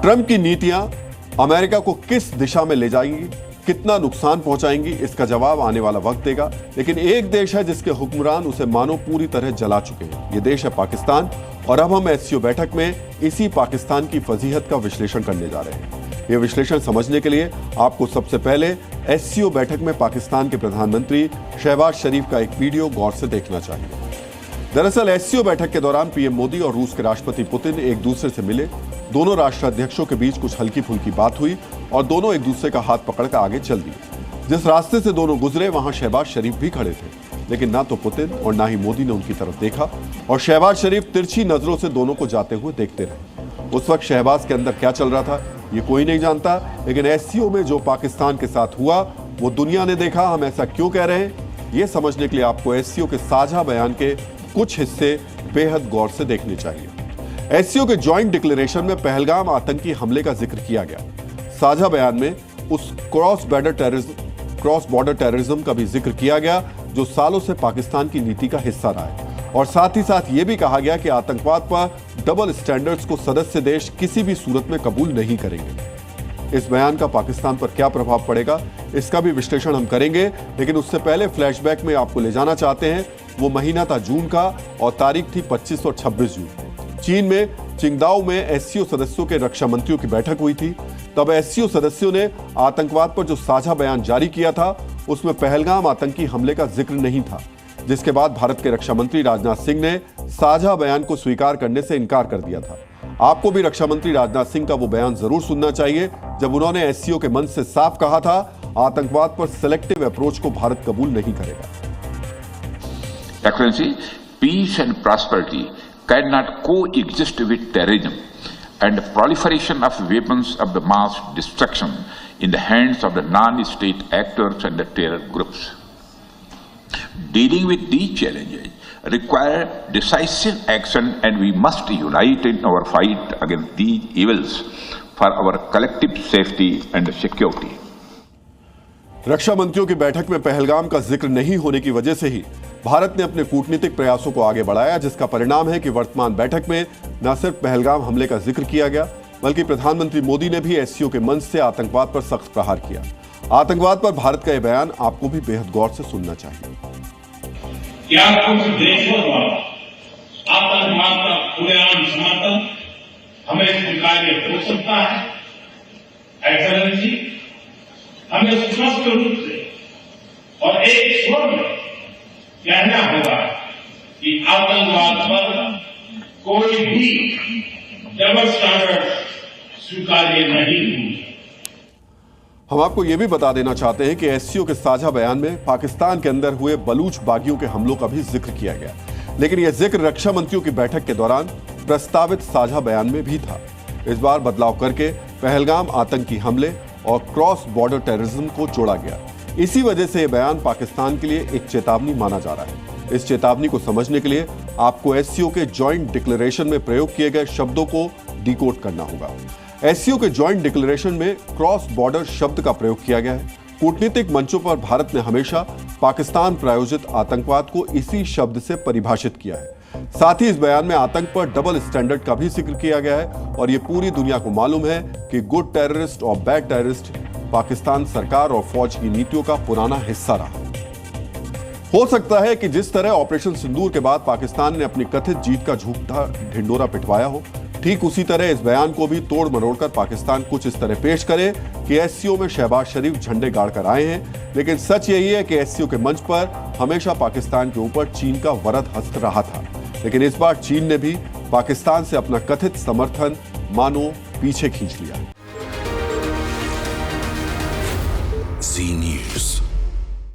Trump की नीतियां America को किस दिशा में ले जाएंगी, कितना नुकसान पहुंचाएंगी, इसका जवाब आने वाला वक्त देगा। लेकिन एक देश है जिसके हुक्मरान उसे मानो पूरी तरह जला चुके हैं। यह देश है पाकिस्तान। और अब हम एससीओ बैठक में इसी पाकिस्तान की फजीहत का विश्लेषण करने जा रहे हैं। यह विश्लेषण समझने के लिए आपको सबसे पहले एससीओ बैठक में पाकिस्तान के प्रधानमंत्री शहबाज शरीफ का एक वीडियो गौर से देखना चाहिए। दरअसल एससीओ बैठक के दौरान पीएम मोदी और रूस के राष्ट्रपति पुतिन एक दूसरे से मिले। दोनों राष्ट्राध्यक्षों के बीच कुछ हल्की फुल्की बात हुई और दोनों एक दूसरे का हाथ पकड़कर आगे चल दिए। जिस रास्ते से दोनों गुजरे वहां शहबाज शरीफ भी खड़े थे, लेकिन ना तो पुतिन और ना ही मोदी ने उनकी तरफ देखा और शहबाज शरीफ तिरछी नजरों से दोनों को जाते हुए देखते रहे। उस वक्त शहबाज के अंदर क्या चल रहा था ये कोई नहीं जानता, लेकिन एससीओ में जो पाकिस्तान के साथ हुआ वो दुनिया ने देखा। हम ऐसा क्यों कह रहे हैं ये समझने के लिए आपको एससीओ के साझा बयान के कुछ हिस्से बेहद गौर से देखने चाहिए। एससीओ के जॉइंट डिक्लेरेशन में पहलगाम आतंकी हमले का जिक्र किया गया। साझा बयान में उस क्रॉस बॉर्डर टेररिज्म का भी जिक्र किया गया जो सालों से पाकिस्तान की नीति का हिस्सा रहा है। और साथ ही साथ यह भी कहा गया कि आतंकवाद पर डबल स्टैंडर्ड्स को सदस्य देश किसी भी सूरत में कबूल नहीं करेंगे। इस बयान का पाकिस्तान पर क्या प्रभाव पड़ेगा इसका भी विश्लेषण हम करेंगे, लेकिन उससे पहले फ्लैशबैक में आपको ले जाना चाहते हैं। वो महीना था जून का और तारीख थी 25 और 26 जून। चीन में चिंगदाओ में एससीओ सदस्यों के रक्षा मंत्रियों की बैठक हुई थी। तब एससीओ सदस्यों ने आतंकवाद पर जो साझा बयान जारी किया था उसमें पहलगाम आतंकी हमले का जिक्र नहीं था, जिसके बाद भारत के रक्षा मंत्री राजनाथ सिंह ने साझा बयान को स्वीकार करने से इनकार कर दिया था। आपको भी रक्षा मंत्री राजनाथ सिंह का वो बयान जरूर सुनना चाहिए जब उन्होंने एससीओ के मंच से साफ कहा था आतंकवाद पर सिलेक्टिव अप्रोच को भारत कबूल नहीं करेगा। Excellency, peace and prosperity cannot coexist with terrorism and the proliferation of weapons of the mass destruction in the hands of the non-state actors and the terror groups. Dealing with these challenges require decisive action and we must unite in our fight against these evils for our collective safety and security. रक्षा मंत्रियों की बैठक में पहलगाम का जिक्र नहीं होने की वजह से ही भारत ने अपने कूटनीतिक प्रयासों को आगे बढ़ाया, जिसका परिणाम है कि वर्तमान बैठक में न सिर्फ पहलगाम हमले का जिक्र किया गया बल्कि प्रधानमंत्री मोदी ने भी एससीओ के मंच से आतंकवाद पर सख्त प्रहार किया। आतंकवाद पर भारत का यह बयान आपको भी बेहद गौर से सुनना चाहिए। क्या कुछ देशों द्वारा आतंकवाद का खुलेआम समर्थन हमें स्वीकार्य हो सकता है? एक्सेलेंसी, हमें स्पष्ट रूप से और एक स्वर में कहना होगा कि आतंकवाद पर कोई भी डबल स्टैंडर्ड स्वीकार्य नहीं होंगे। हम आपको यह भी बता देना चाहते हैं कि एससीओ के साझा बयान में पाकिस्तान के अंदर हुए बलूच बागियों के हमलों का भी जिक्र किया गया, लेकिन यह जिक्र रक्षा मंत्रियों की बैठक के दौरान प्रस्तावित साझा बयान में भी था। इस बार बदलाव करके पहलगाम आतंकी हमले और क्रॉस बॉर्डर टेररिज्म को जोड़ा गया। इसी वजह से यह बयान पाकिस्तान के लिए एक चेतावनी माना जा रहा है। इस चेतावनी को समझने के लिए आपको एससीओ के जॉइंट डिक्लेरेशन में प्रयोग किए गए शब्दों को डिकोड करना होगा। एससीओ के जॉइंट डिक्लेरेशन में क्रॉस बॉर्डर शब्द का प्रयोग किया गया है। कूटनीतिक मंचों पर भारत ने हमेशा पाकिस्तान प्रायोजित आतंकवाद को इसी शब्द से परिभाषित किया है। साथ ही इस बयान में आतंक पर डबल स्टैंडर्ड का भी जिक्र किया गया है और यह पूरी दुनिया को मालूम है कि गुड टेररिस्ट और बैड टेररिस्ट पाकिस्तान सरकार और फौज की नीतियों का पुराना हिस्सा रहा। हो सकता है कि जिस तरह ऑपरेशन सिंदूर के बाद पाकिस्तान ने अपनी कथित जीत का झूठा ढिंडोरा पिटवाया हो, ठीक उसी तरह इस बयान को भी तोड़ मरोड़कर पाकिस्तान कुछ इस तरह पेश करे कि एससीओ में शहबाज शरीफ झंडे गाड़कर आए हैं। लेकिन सच यही है कि एससीओ के मंच पर हमेशा पाकिस्तान के ऊपर चीन का वरद हस्त रहा था, लेकिन इस बार चीन ने भी पाकिस्तान से अपना कथित समर्थन मानो पीछे खींच लिया। Zee News.